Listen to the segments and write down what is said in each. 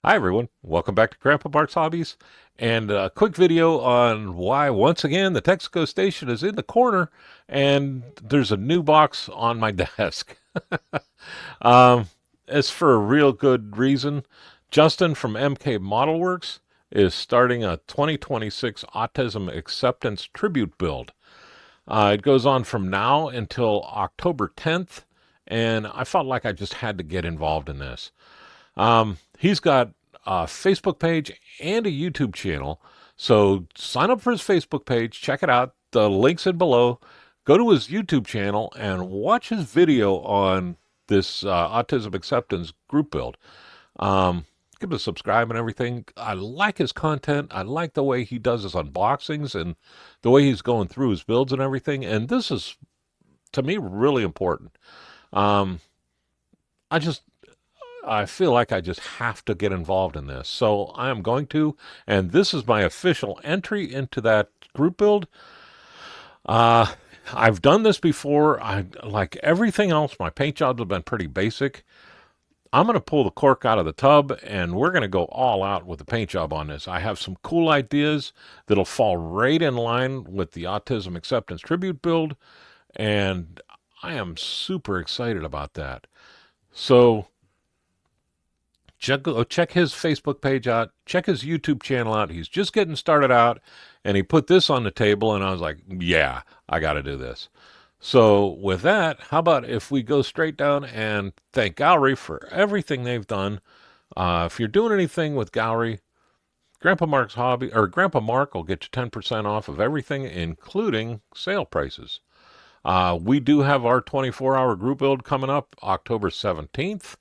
Hi everyone, welcome back to Grandpa Mark's Hobbies, and a quick video on why once again the Texaco station is in the corner and there's a new box on my desk. um, it's for a real good reason. Justin from MK Modelworks is starting a 2026 Autism Acceptance Tribute Build. It goes on from now until October 10th, and I felt like I just had to get involved in this. He's got a Facebook page and a YouTube channel. So sign up for his Facebook page, check it out. The link's in below. Go to his YouTube channel and watch his video on this autism acceptance group build. Give him a subscribe and everything. I like his content. I like the way he does his unboxings and the way he's going through his builds and everything. And this is, to me, really important. Um, I just I feel like I just have to get involved in this. So I am going to, and this is my official entry into that group build. Uh, I've done this before. I like everything else. My paint jobs have been pretty basic. I'm going to pull the cork out of the tub and we're going to go all out with the paint job on this. I have some cool ideas that'll fall right in line with the Autism Acceptance Tribute Build, and I am super excited about that. So check his Facebook page out. Check his YouTube channel out. He's just getting started out, and he put this on the table, and I was like, yeah, I got to do this. So with that, how about if we go straight down and thank Gallery for everything they've done. If you're doing anything with Gallery, Grandpa Mark's Hobby or Grandpa Mark will get you 10% off of everything, including sale prices. We do have our 24-hour group build coming up October 17th.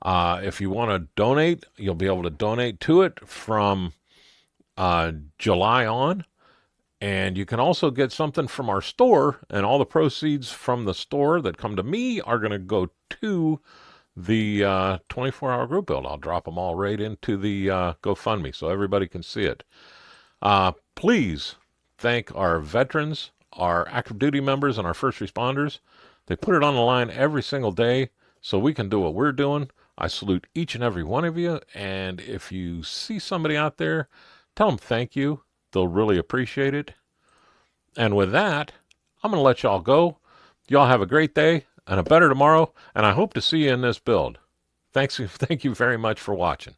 If you want to donate, you'll be able to donate to it from July on. And you can also get something from our store, and all the proceeds from the store that come to me are going to go to the 24-hour group build. I'll drop them all right into the GoFundMe so everybody can see it. Please thank our veterans, our active duty members, and our first responders. They put it on the line every single day so we can do what we're doing. I salute each and every one of you. And if you see somebody out there, tell them thank you. They'll really appreciate it. And with that, I'm going to let y'all go. Y'all have a great day and a better tomorrow. And I hope to see you in this build. Thank you very much for watching.